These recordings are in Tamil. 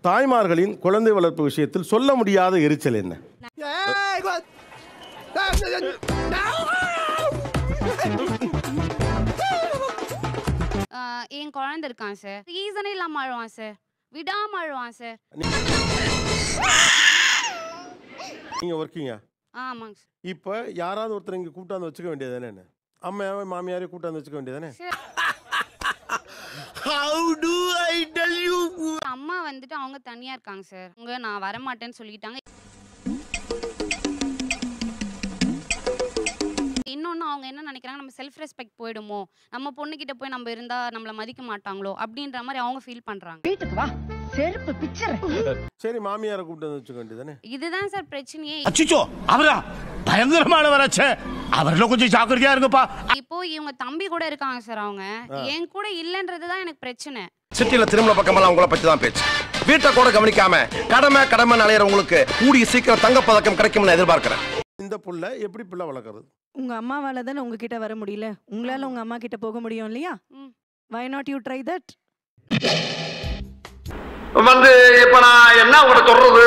தாய்மார்களின் குழந்தை வளர்ப்பு விஷயத்தில் சொல்ல முடியாத எரிச்சல் என்ன? என் குழந்தை இருக்கான் சார், ரீசனே இல்லாம அழுவான் சார், விடாம அழுவான் சார். நீங்க ஒர்க்கிங்கா? ஆமாங்க சார். இப்போ யாராவது ஒருத்தர் இங்கே கூட்டாந்து வச்சுக்க வேண்டியது தானே? அம்மாவே மாமியாரே கூட்டாந்து வச்சுக்க வேண்டியது தானே? அம்மா வந்துட்டு அவங்க தனியா இருக்காங்க சார். நான் வரமாட்டேன்னு சொல்லிட்டாங்க. இன்னொன்னு அவங்க என்ன நினைக்கிறாங்க, நம்ம செல்ஃப் ரெஸ்பெக்ட் போயிடுமோ, நம்ம பொண்ணுகிட்ட போய் நம்ம இருந்தா நம்மள மதிக்க மாட்டாங்களோ அப்படின்ற மாதிரி அவங்க ஃபீல் பண்றாங்க. வீட்டுக்கு வா செருப்பு பிச்சர். சரி, மாமியாரை கூட்டாந்து வச்சுக்க வேண்டியது தானே? இதுதான் சார் பிரச்சனையே. அச்சச்சோ, அவரா பயங்கரமானவராச்சே, அவர்ல கொஞ்சம் ஜாக்கிரதையா இருங்கப்பா. இப்போ இவங்க தம்பி கூட இருக்காங்க சார், அவங்க என் கூட இல்லன்றதுதான் எனக்கு பிரச்சனை. சிட்டில திருமண பக்கமெல்லாம் உங்களை பத்தி தான் பேச்சு. வீட்டை கூட கவனிக்காம கடமை அலையறவங்களுக்கு கூடிய சீக்கிரம் தங்கப்பதக்கம் கிடைக்கும்னு எதிர்பார்க்கிறேன். இந்த புள்ள எப்படி பிள்ளை வளர்க்கறது? உங்க அம்மாவால தானே உங்ககிட்ட வர முடியல, உங்களால உங்க அம்மா கிட்ட போக முடியும் இல்லையா? why not you try that? வந்து இப்ப நான் என்ன உங்களை சொல்றது,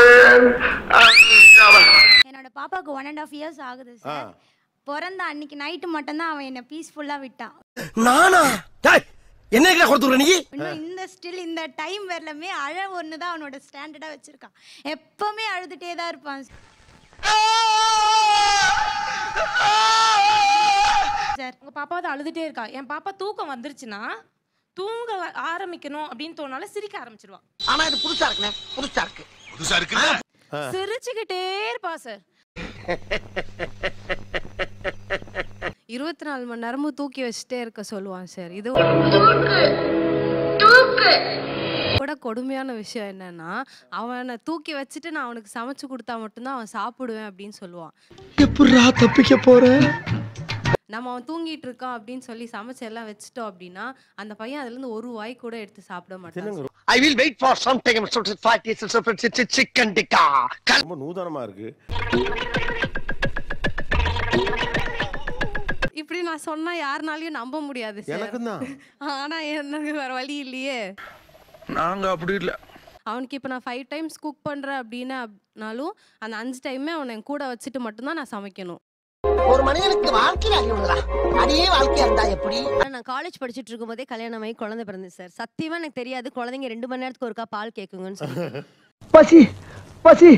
என்னோட பாப்பாக்கு 1.5 years ஆகுது சார். பிறந்த அன்னைக்கு நைட்டு மட்டும் தான் அவன் என்ன பீஸ்ஃபுல்லா விட்டான். நானா என்ன கொடுத்துற நீ? இன்னும் இந்த டைம் வரலமே அழ ஒண்ணுதான் அவனோட ஸ்டாண்டர்டா வச்சிருக்கான். எப்பவுமே அழுதுட்டே தான் இருப்பான் சார். உங்க பாப்பா தான் அழுதுட்டே இருக்கா. என் பாப்பா தூக்கம் வந்துருச்சுன்னா தூங்க ஆரம்பிக்கணும் அப்படின்னு தோணால சிரிக்க ஆரம்பிச்சிருவா. ஆனா இது புதுசா இருக்கு. சிரிச்சுக்கிட்டே இருப்பா சார். 24 மணி நேரமும் தூக்கி வச்சுட்டே இருக்க சொல்லுவான் சார். இது கூட கொடுமையான விஷயம் என்னன்னா, அவனை தூக்கி வச்சுட்டு நான் அவனுக்கு சமைச்சு கொடுத்தா மட்டும்தான் அவன் சாப்பிடுவேன் அப்படின்னு சொல்லுவான். எப்படிடா தப்பிக்க போற? நம்ம அவன் தூங்கிட்டு இருக்கான் அப்படின்னு சொல்லி சமைச்சு எல்லாம் வச்சுட்டோம் அப்படின்னா அந்த பையன் அதுல இருந்து ஒரு வாய் கூட எடுத்து சாப்பிட மாட்டான். I will wait for some time chicken tikka. ரொம்ப நூதனமா இருக்கு. இப்படி நான் சொன்னா யாருனாலையும் நம்ப முடியாது சார். ஆனா எனக்கு வேற வழி இல்லையே. நாங்க அப்படி இல்ல. அவனுக்கு இப்ப நான் 5 times குக் பண்றேன் அப்படின்னாலும் அந்த 5 டைமே அவனை கூட வச்சுட்டு மட்டும்தான் நான் சமைக்கணும். ஒரு மனிதனுக்கு வாழ்க்கையில அடியே வாழ்க்கையா இருந்தா எப்படி? நான் காலேஜ் படிச்சுட்டு இருக்கும் போதே கல்யாணம் ஆகி குழந்தை பிறந்தது சார். சத்தியமா எனக்கு தெரியாது குழந்தைங்க 2 மணி நேரத்துக்கு ஒருக்கா பால் கேக்குங்கன்னு சொல்லி. பசி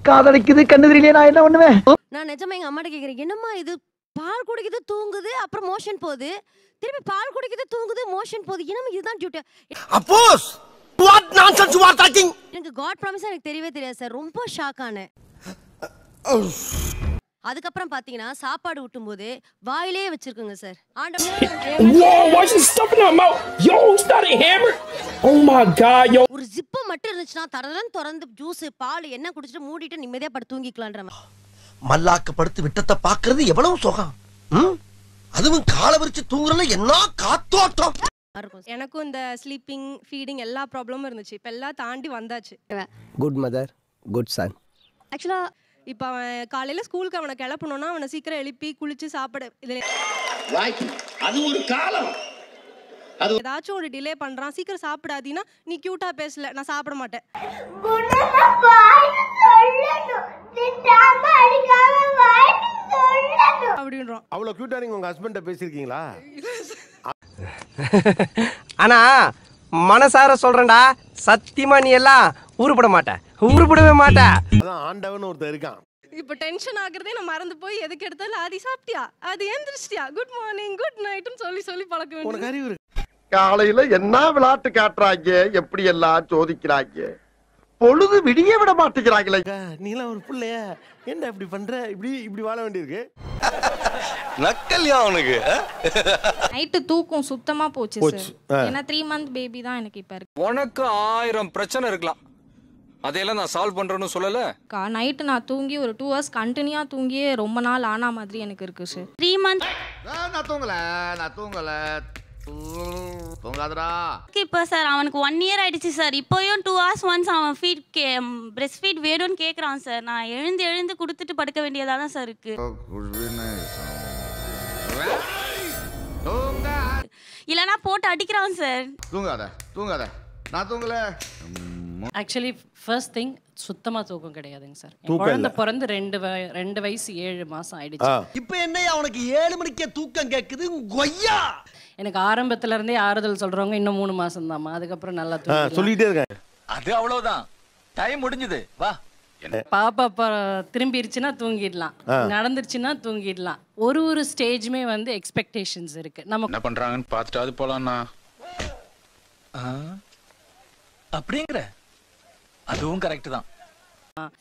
காதலிக்குது கண்ணுதிரிலே நான் என்ன பண்ணுவேன்? நான் நிஜமா எங்க அம்மாட்ட கேக்குறேன், என்னம்மா இது பால் குடிக்குது தூங்குது அப்புறம் மோஷன் போகுது, திருப்பி பால் குடிக்குது தூங்குது மோஷன் போகுது, என்னம்மா இதுதான் duty? Oppose what nonsense you are talking? எனக்கு காட் ப்ராமிஸ் எனக்கு தெரியவே தெரியாது சார். ரொம்ப ஷாக் ஆனேன். அதுக்கப்புறம் பாத்தீங்கன்னா சாப்பாடு ஊட்டும் போது வாயிலே வச்சிருக்குங்க சார். ஒரு ஜிப்பு மட்டும் இருந்துச்சுன்னா தரதன் திறந்து ஜூஸ் பால் என்ன குடிச்சிட்டு மூடிட்டு நிம்மதியா படுத்து தூங்கிக்கலான்ற. மல்லாக்க படுத்து விட்டத்தை பாக்குறது எவ்வளவு சுகம். அதுவும் காலை விரிச்சு தூங்குறதுல என்ன காத்தோட்டம். எனக்கும் இந்த ஸ்லீப்பிங் ஃபீடிங் எல்லா ப்ராப்ளமும் இருந்துச்சு. இப்ப எல்லாம் தாண்டி வந்தாச்சு. Good mother good son. ஆக்சுவலா இப்ப அவன் காலையில ஸ்கூலுக்கு அவனை கிளப்பணும்னா அவனை சீக்கிரம் எழுப்பி குளிச்சு சாப்பிட அது ஒரு காலம். ஏதாச்சும் ஒரு டிலே பண்றான், சீக்கிரம் சாப்பிடாதீன்னா நீ கியூட்டா பேசல நான் சாப்பிட மாட்டேன் அப்படின்றோம். அவ்வளவு கியூட்டா நீங்க உங்க ஹஸ்பண்ட பேசிருக்கீங்களா? ஆனா மனசார சொல்றேன்டா, சத்தியமா நீ எல்லாம் உருப்படவே மாட்ட. அதான் ஆண்டவன் ஒருத்தர் இருக்கான். இப்ப டென்ஷன் ஆகுறதே நான் மறந்து போய் எதுக்கு எடுத்தாலும் அது சாப்பிட்டியா அது எந்திரிச்சிட்டியா குட் மார்னிங் குட் நைட்னு சொல்லி பழக்க வேண்டியது. காலையில என்ன விளையாட்டு காட்டுறாங்க, எப்படி எல்லாம் சோதிக்கிறாங்க, பொழுது விடிய விட மாட்டேங்கிறாங்களே. நீலாம் ஒரு பிள்ளைய என்ன இப்படி பண்ற, இப்படி வாழ வேண்டியிருக்கு. நக்கல்யா அவனுக்கு. நைட்டு தூக்கம் சுத்தமா போச்சு சார். ஏன்னா 3 month பேபி தான் எனக்கு இப்ப இருக்கு. உனக்கு 1000 பிரச்சனை இருக்கலாம், அதையெல்லாம் நான் சால்வ் பண்றேன்னு சொல்லல. நைட்டு நான் தூங்கி ஒரு 2 hours கண்டினியூவா தூங்கியே ரொம்ப நாள் ஆனா மாதிரி எனக்கு இருக்கு சார். 3 months நான் தூங்கல தூங்காதடா. இப்போ சார் அவனுக்கு 1 year ஆயிடுச்சு சார். இப்போயும் 2 hours once அவன் பிரஸ்ட் ஃபீட் வேணும்னு கேட்குறான் சார். நான் எழுந்து கொடுத்துட்டு படுக்க வேண்டியதா தான் சார் இருக்கு. இல்லைன்னா போட்டு அடிக்கிறான் சார். தூங்காத நான் தூங்கல. ஆக்சுவலி ஃபர்ஸ்ட் திங் சுத்தமா தூக்கம் கிடையாதுங்க சார். தூக்கம் குழந்தை இல்ல. பிறந்து 2 வயசு 7 மாசம் ஆயிடுச்சு. இப்ப என்னையா உனக்கு 7 மணிக்கே தூக்கம் கேக்குது கொய்யா? எனக்கு ஆரம்பத்துல இருந்தே ஆறுதல் சொல்றவங்க இன்னும் 3 மாசம் தான்மா, அதுக்கப்புறம் நல்லா சொல்லிட்டே இருக்காங்க. அது அவ்வளவுதான், டைம் முடிஞ்சது, வா. பாப்பா திரும்பிடுச்சுன்னா தூங்கிடலாம், நடந்துருச்சுன்னா தூங்கிடலாம். ஒரு ஸ்டேஜுமே வந்து எக்ஸ்பெக்டேஷன்ஸ் இருக்கு. நம்ம என்ன பண்றாங்கன்னு பார்த்துட்டு அது போலாம்னா அப்படிங்கிற அதுவும் கரெக்ட் தான்.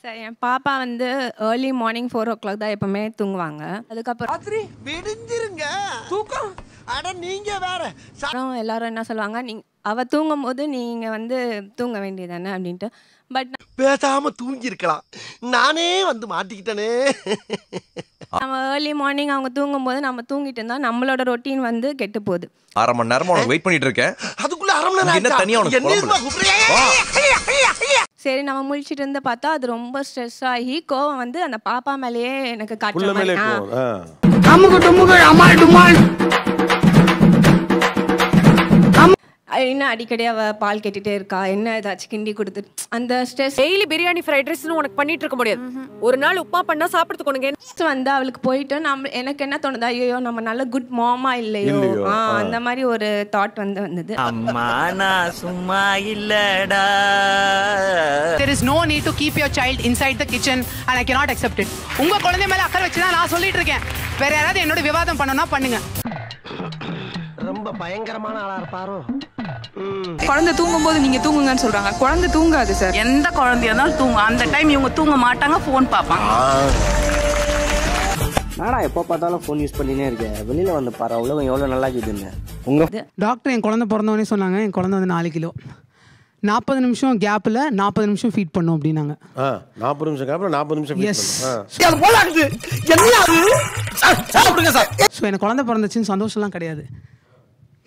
சார் என் பாப்பா வந்து ஏர்லி மார்னிங் 4 o'clock தான் எப்பவுமே தூங்குவாங்க. அதுக்கப்புறம் விடிஞ்சிருங்க தூக்கம். அட நீங்க வேற. எல்லாரும் என்ன சொல்லுவாங்க, அவ தூங்கும் போது நீங்க வந்து தூங்க வேண்டியதானே அப்படின்ட்டு. பட் பேசாம தூங்கி இருக்கலாம், நானே வந்து மாட்டிக்கிட்டனே. நம்ம ஏர்லி மார்னிங் அவங்க தூங்கும் போது நம்ம தூங்கிட்டு இருந்தா நம்மளோட ரொட்டீன் வந்து கெட்டு போகுது. 1/2 மணி நேரமா உனக்கு வெயிட் பண்ணிட்டு இருக்கேன். அதுக்குள்ள 1/2 மணி நேரம் என்ன தனியா உனக்கு சரி நம்ம முழிச்சிட்டு இருந்து பார்த்தா அது ரொம்ப ஸ்ட்ரெஸ் ஆகி கோவம் வந்து அந்த பாப்பா மேலேயே எனக்கு காட்டுற மாதிரி. என்ன அடிக்கடி அவ பால் கேட்டுட்டே இருக்கா, என்ன ஏதாச்சும் கிண்டி கொடுத்து அந்த ஸ்ட்ரெஸ். டெய்லி பிரியாணி ஃப்ரைட் ரைஸ்னு உனக்கு பண்ணிட்டு இருக்க முடியாது. ஒரு நாள் உப்புமா பண்ணா சாப்பிடுறதுக்கு உனக்கு வந்து அவளுக்கு போயிட்டு நம்ம எனக்கு என்ன தோணுது, ஐயோ நம்ம நல்ல குட் மாமா இல்லையோ, அந்த மாதிரி ஒரு தாட் வந்தது. அம்மா நான் சும்மா இல்லடா. There is no need to keep your child inside the kitchen and I cannot accept it. உங்க குழந்தை மேல அக்கறை வச்சு தான் நான் சொல்லிட்டு இருக்கேன். வேற யாராவது என்னோட விவாதம் பண்ணனும்னா பண்ணுங்க. ரொம்ப பயங்கரமான ஆளா இருப்பாரோ. குழந்தை தூங்கும் போது நீங்க தூங்குங்கன்னு சொல்றாங்க. குழந்தை தூங்காது சார். எந்த குழந்தையா இருந்தாலும் தூங்கும். அந்த டைம் இவங்க தூங்க மாட்டாங்க, போன் பார்ப்பாங்க. நானா எப்போ பார்த்தாலும் ஃபோன் யூஸ் பண்ணினே இருக்கேன். வெளியில வந்து பாரு உலகம் எவ்வளவு நல்லா இருக்குதுன்னு. உங்க டாக்டர் என் குழந்தை பிறந்தவொடனே சொன்னாங்க, என் குழந்தை வந்து 4 கிலோ, 40 நிமிஷம் கேப்ல 40 நிமிஷம் ஃபீட் பண்ணும் அப்படின்னாங்க. 40 நிமிஷம் கேப்ல 40 நிமிஷம் ஃபீட் பண்ணும். ஸோ எனக்கு குழந்தை பிறந்துச்சுன்னு சந்தோஷம்லாம் கிடையாது.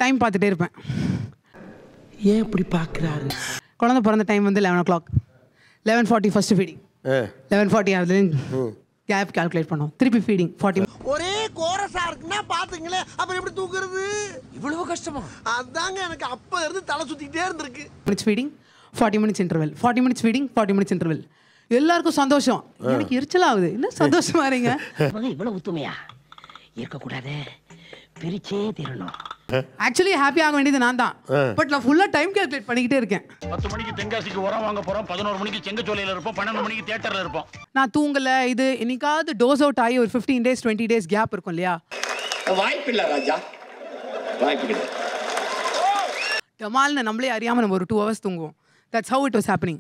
டைம் பார்த்துட்டே இருப்பேன். ஏன் இப்படி பார்க்குறாரு? குழந்தை பிறந்த டைம் வந்து 11 o'clock, 11:40 ஃபர்ஸ்ட் ஃபீடிங், 11:40 அதுலேருந்து கேப் கால்குலேட் பண்ணோம், திருப்பி ஃபீடிங் 40. ஒரே கோரஸா இருக்குன்னா பாத்துங்களே, அப்புறம் எப்படி தூக்குறது? இவ்வளவு கஷ்டமா? அதாங்க எனக்கு அப்ப இருந்து தலை சுத்திட்டே இருந்திருக்கு. Minutes feeding, 40 minutes interval, 40 minutes feeding, 40 minutes interval. எல்லாருக்கும் சந்தோஷம். எனக்கு எரிச்சல் ஆகுது. என்ன சந்தோஷமா இருங்க? இவ்வளவு உத்துமையா இருக்கக்கூடாது, பிரிச்சே தீரணும். ஆக்சுவலி ஹாப்பி ஆக வேண்டியது நான் தான். பட் நான் ஃபுல்லா டைம் கால்குலேட் பண்ணிக்கிட்டே இருக்கேன். 10 மணிக்கு தென்காசிக்கு உரம் வாங்க போறோம், 11 மணிக்கு செங்கச்சோலையில இருப்போம், 12 மணிக்கு தியேட்டர்ல இருப்போம். நான் தூங்கல. இது என்னைக்காவது டோஸ் அவுட் ஆகி ஒரு 15 days 20 days கேப் இருக்கும் இல்லையா? வாய்ப்பில்லை ராஜா, வாய்ப்பில்லை. டமால்னு நம்மளே அறியாம நம்ம ஒரு 2 hours தூங்குவோம். That's how it was happening.